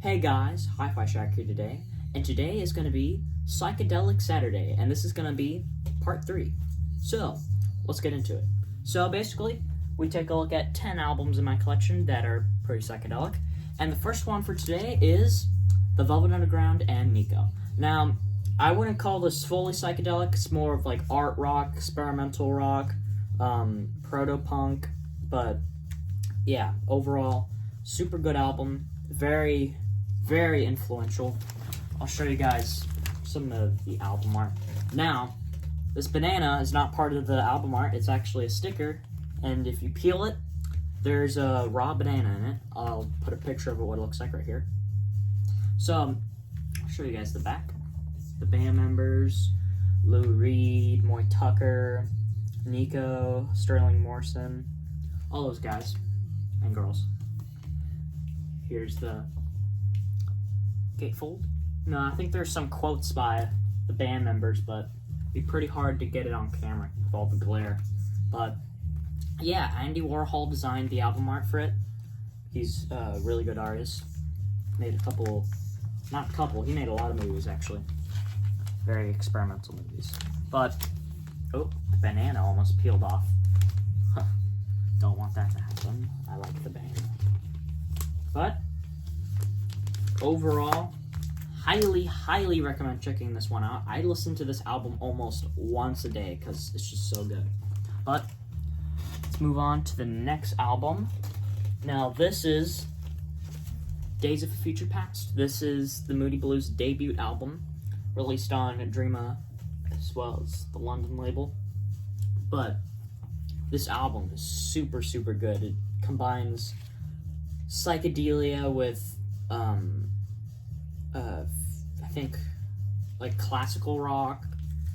Hey guys, Hi-Fi Shack here today, and today is going to be Psychedelic Saturday, and this is going to be part 3. So, let's get into it. So basically, we take a look at 10 albums in my collection that are pretty psychedelic, and the first one for today is The Velvet Underground and Nico. Now, I wouldn't call this fully psychedelic, it's more of like art rock, experimental rock, proto-punk, but yeah, overall, super good album, very influential. I'll show you guys some of the album art. Now, this banana is not part of the album art, it's actually a sticker, and if you peel it, there's a raw banana in it. I'll put a picture of what it looks like right here. So, I'll show you guys the back. The band members, Lou Reed, Moy Tucker, Nico, Sterling Morrison, all those guys and girls. Here's the gatefold. No, I think there's some quotes by the band members, but it'd be pretty hard to get it on camera with all the glare. But yeah, Andy Warhol designed the album art for it. He's a really good artist. Made he made a lot of movies actually. Very experimental movies. But, oh, the banana almost peeled off. Huh. Don't want that to happen. I like the banana. But, overall, highly recommend checking this one out. I listen to this album almost once a day because it's just so good. But, let's move on to the next album. Now, this is Days of Future Past. This is the Moody Blues debut album, released on Dreama as well as the London label. But this album is super good. It combines psychedelia with I think like classical rock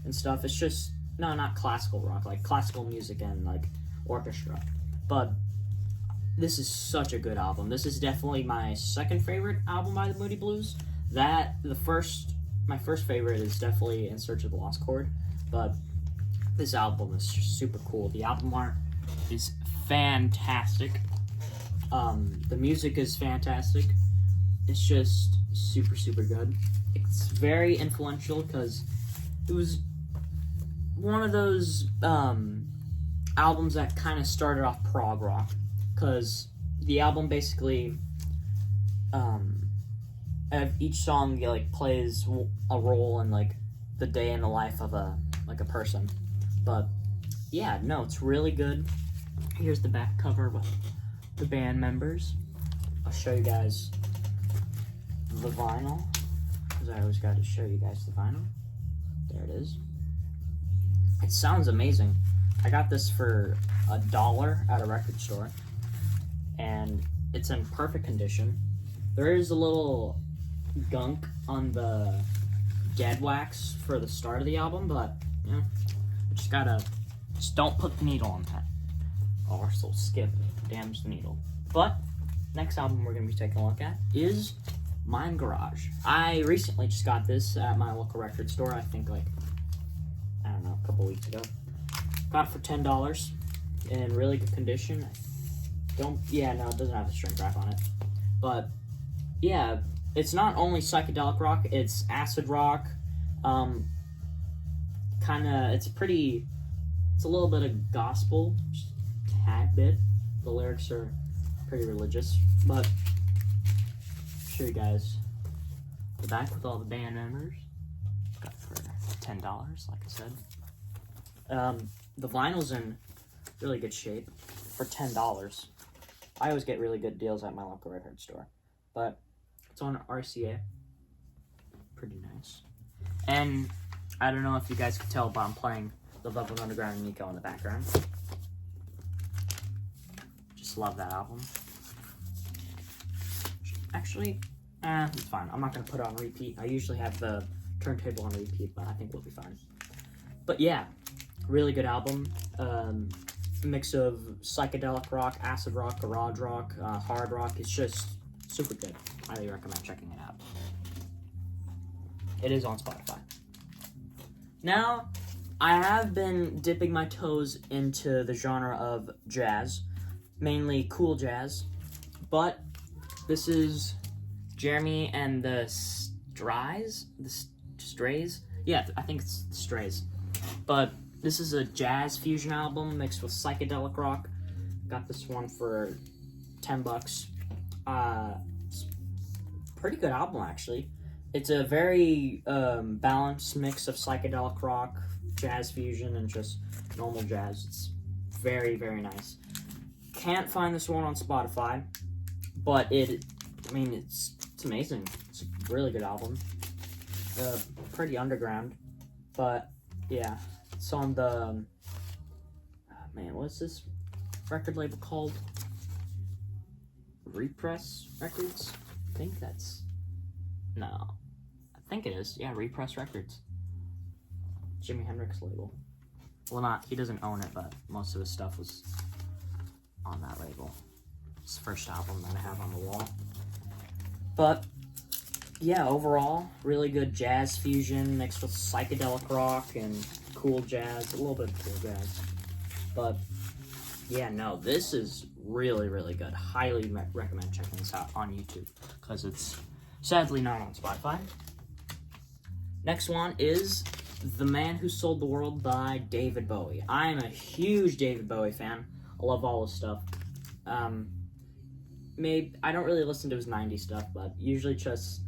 and stuff. It's just not classical rock, like classical music and like orchestra. But this is such a good album. This is definitely my second favorite album by the Moody Blues. My first favorite is definitely In Search of the Lost Chord, but this album is just super cool. The album art is fantastic. The music is fantastic. It's just super good. It's very influential because it was one of those albums that kind of started off prog rock, because the album basically each song like plays a role in like the day in the life of a person. But yeah, no, it's really good. Here's the back cover with the band members. I'll show you guys the vinyl, because I always got to show you guys the vinyl. There it is. It sounds amazing. I got this for $1 at a record store, and it's in perfect condition. There is a little gunk on the dead wax for the start of the album, but yeah, just don't put the needle on that, or else it'll skip, damage the needle. But next album we're gonna be taking a look at is Mime Garage. I recently just got this at my local record store. I think a couple weeks ago. Got it for $10 in really good condition. It doesn't have the shrink wrap on it. But yeah, it's not only psychedelic rock, it's acid rock. It's a little bit of gospel, just a tad bit. The lyrics are pretty religious, but I'll show you guys the back with all the band members. Got it for $10, like I said. The vinyl's in really good shape for $10. I always get really good deals at my local record store, but it's on RCA. Pretty nice. And I don't know if you guys can tell, but I'm playing The Velvet Underground and Nico in the background. Just love that album. Actually, it's fine. I'm not going to put it on repeat. I usually have the turntable on repeat, but I think we'll be fine. But yeah, really good album. Mix of psychedelic rock, acid rock, garage rock, hard rock. It's just super good. Highly recommend checking it out. It is on Spotify. Now, I have been dipping my toes into the genre of jazz, mainly cool jazz, but this is Jeremy and the Strays? Yeah, I think it's the Strays. But this is a jazz fusion album mixed with psychedelic rock. Got this one for $10. It's a pretty good album, actually. It's a very balanced mix of psychedelic rock, jazz fusion, and just normal jazz. It's very, very nice. Can't find this one on Spotify, but it's amazing. It's a really good album. Pretty underground, but yeah, it's on the what's this record label called? Repress Records? I think it is. Yeah, Repress Records. Jimi Hendrix label. Well, he doesn't own it, but most of his stuff was on that label. It's the first album that I have on the wall. But yeah, overall, really good jazz fusion mixed with psychedelic rock and cool jazz, a little bit of cool jazz. But yeah, no, this is really, really good. Highly recommend checking this out on YouTube because it's sadly not on Spotify. Next one is The Man Who Sold the World by David Bowie. I am a huge David Bowie fan. I love all his stuff. I don't really listen to his 90s stuff, but usually just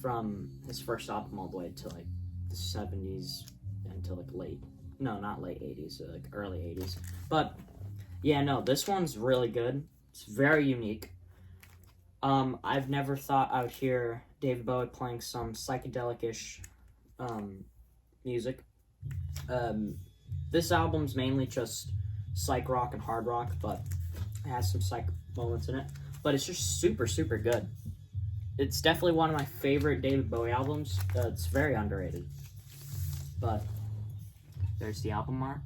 from his first album all the way to like the 70s until like not late 80s, so like early 80s. But yeah, no, this one's really good. It's very unique. I've never thought I would hear David Bowie playing some psychedelic-ish music. This album's mainly just psych rock and hard rock, but it has some psych moments in it. But it's just super, super good. It's definitely one of my favorite David Bowie albums. It's very underrated. But there's the album art.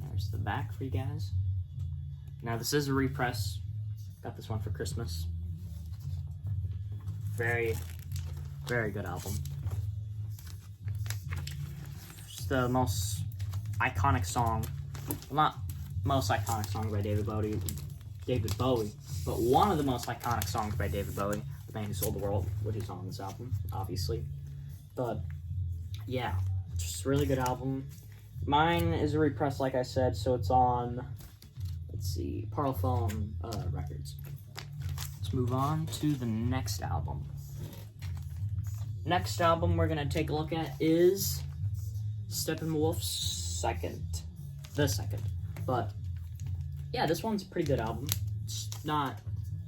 There's the back for you guys. Now this is a repress. Got this one for Christmas. Very, very good album. It's the most iconic song. Well, not most iconic song by David Bowie, but one of the most iconic songs by David Bowie, The Man Who Sold the World, which is on this album, obviously. But yeah, just a really good album. Mine is a repress, like I said, so it's on, Parlophone Records. Let's move on to the next album. Next album we're gonna take a look at is Steppenwolf's The Second. But yeah, this one's a pretty good album. It's not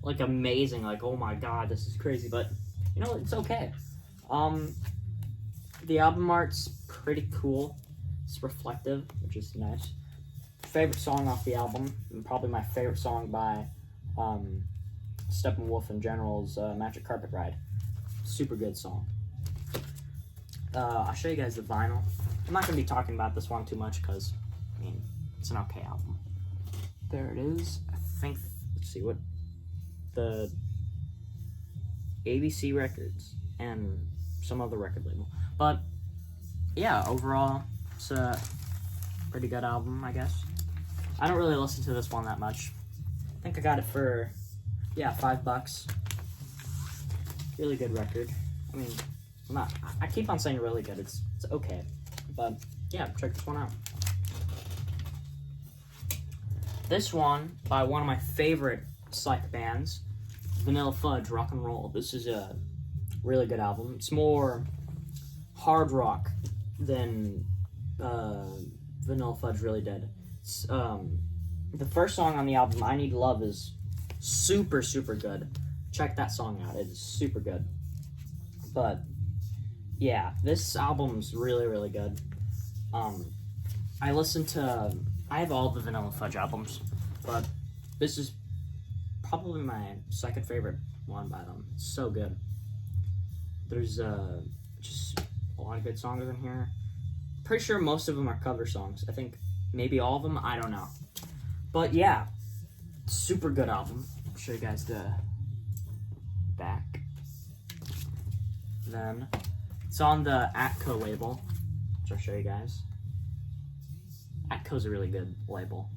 like amazing, like oh my god, this is crazy, but you know, it's okay. The album art's pretty cool. It's reflective, which is nice. Favorite song off the album, and probably my favorite song by Steppenwolf in general, is Magic Carpet Ride. Super good song. I'll show you guys the vinyl. I'm not going to be talking about this one too much because, it's an okay album. There it is. I think, let's see, what the ABC Records and some other record label. But, yeah, overall, it's a pretty good album, I guess. I don't really listen to this one that much. I think I got it for, $5. Really good record. I keep on saying really good. It's okay. But, yeah, check this one out. This one, by one of my favorite psych bands, Vanilla Fudge, Rock and Roll. This is a really good album. It's more hard rock than Vanilla Fudge really did. It's, the first song on the album, I Need Love, is super, super good. Check that song out. It is super good. But, yeah, this album's really, really good. I have all the Vanilla Fudge albums, but this is probably my second favorite one by them. It's so good. There's just a lot of good songs in here. Pretty sure most of them are cover songs. I think maybe all of them, I don't know. But yeah, super good album. I'll show you guys the back. Then it's on the Atco label, which I'll show you guys. Atco's a really good label.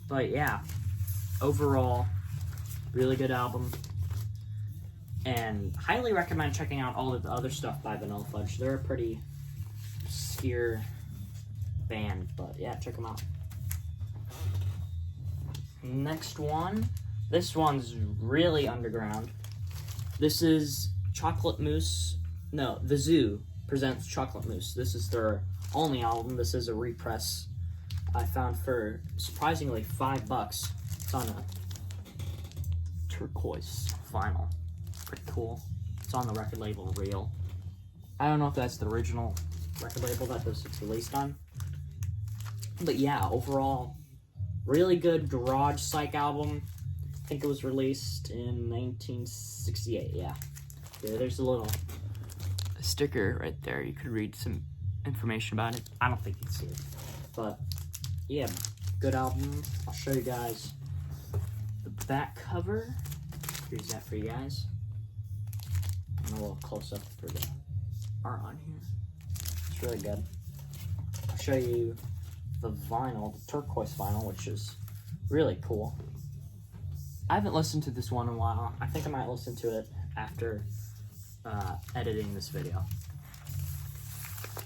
But yeah, overall, really good album. And highly recommend checking out all of the other stuff by Vanilla Fudge. They're a pretty obscure band, but yeah, check them out. Next one. This one's really underground. This is Chocolate Mousse. No, The Zoo presents Chocolate Mousse. This is their only album. This is a repress I found for surprisingly $5. It's on a turquoise vinyl. Pretty cool. It's on the record label Real. I don't know if that's the original record label that it's released on. But yeah, overall, really good garage psych album. I think it was released in 1968, yeah. There's a little sticker right there. You could read some information about it. I don't think you can see it. But yeah, good album. I'll show you guys the back cover. Here's that for you guys. And a little close up for the art on here. It's really good. I'll show you the vinyl, the turquoise vinyl, which is really cool. I haven't listened to this one in a while. I think I might listen to it after editing this video.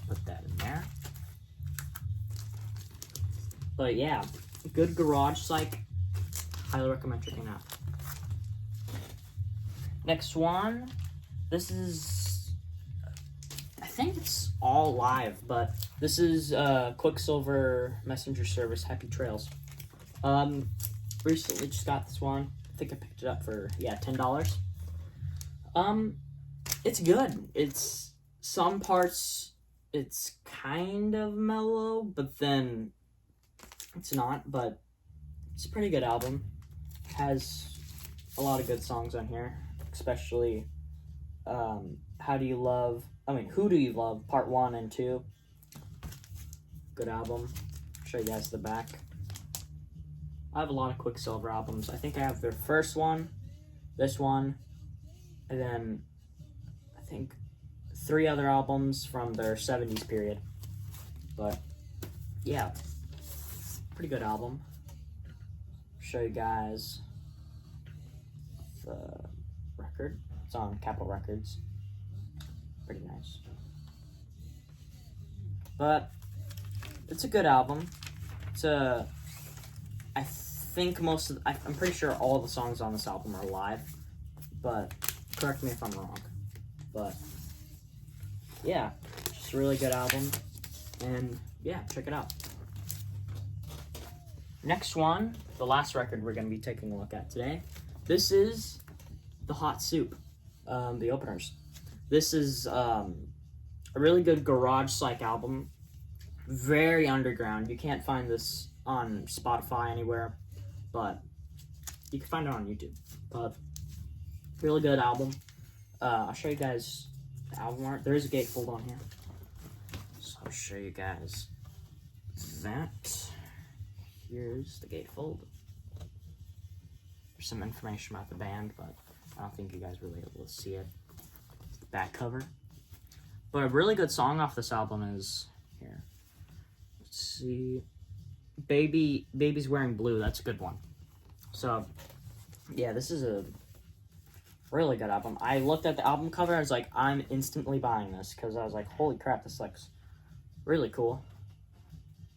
Put that in there. But yeah, good garage psych. Highly recommend checking it out. Next one. This is, I think it's all live, but this is Quicksilver Messenger Service, Happy Trails. Recently just got this one. I think I picked it up for, yeah, $10. It's good. It's, some parts, it's kind of mellow, but then it's not, but it's a pretty good album. Has a lot of good songs on here, especially Who Do You Love, Part 1 and 2. Good album. Show you guys the back. I have a lot of Quicksilver albums. I think I have their first one, this one, and then I think 3 other albums from their 70s period. But yeah, pretty good album. Show you guys the record. It's on Capitol Records. Pretty nice. But it's a good album. It's a, I think I'm pretty sure all the songs on this album are live, but correct me if I'm wrong. But yeah, just a really good album, and yeah, check it out. Next one, the last record we're going to be taking a look at today. This is The Hot Soup, the openers. This is a really good garage psych album. Very underground. You can't find this on Spotify anywhere, but you can find it on YouTube. But really good album. I'll show you guys the album art. There is a gatefold on here, so I'll show you guys that. Here's the gatefold. There's some information about the band, but I don't think you guys will be able to see it. It's the back cover. But a really good song off this album is here. Let's see. Baby's Wearing Blue. That's a good one. So, yeah, this is a really good album. I looked at the album cover. I was like, I'm instantly buying this because I was like, holy crap, this looks really cool.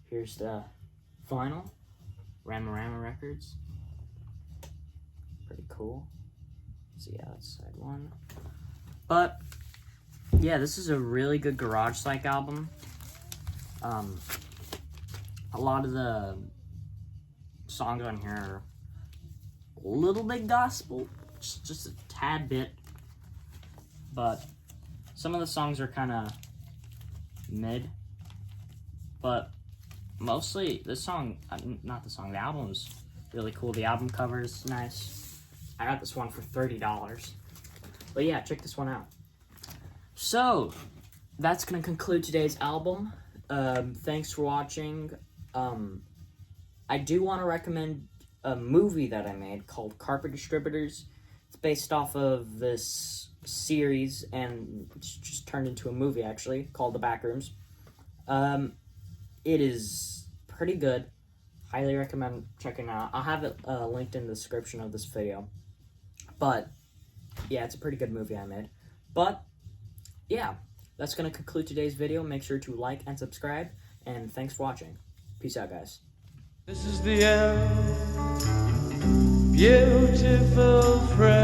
Here's the vinyl. Rama Records. Pretty cool. See outside one. But yeah, this is a really good garage psych album. A lot of the songs on here are a little bit gospel, just a tad bit. But some of the songs are kind of mid. But mostly, the album is really cool. The album cover is nice. I got this one for $30. But yeah, check this one out. So, that's going to conclude today's album. Thanks for watching. I do want to recommend a movie that I made called Carpet Distributors. It's based off of this series, and it's just turned into a movie, actually, called The Backrooms. It is pretty good. Highly recommend checking it out. I'll have it linked in the description of this video. But yeah, it's a pretty good movie I made. But yeah, that's gonna conclude today's video. Make sure to like and subscribe, and thanks for watching. Peace out, guys. This is the end, beautiful friend.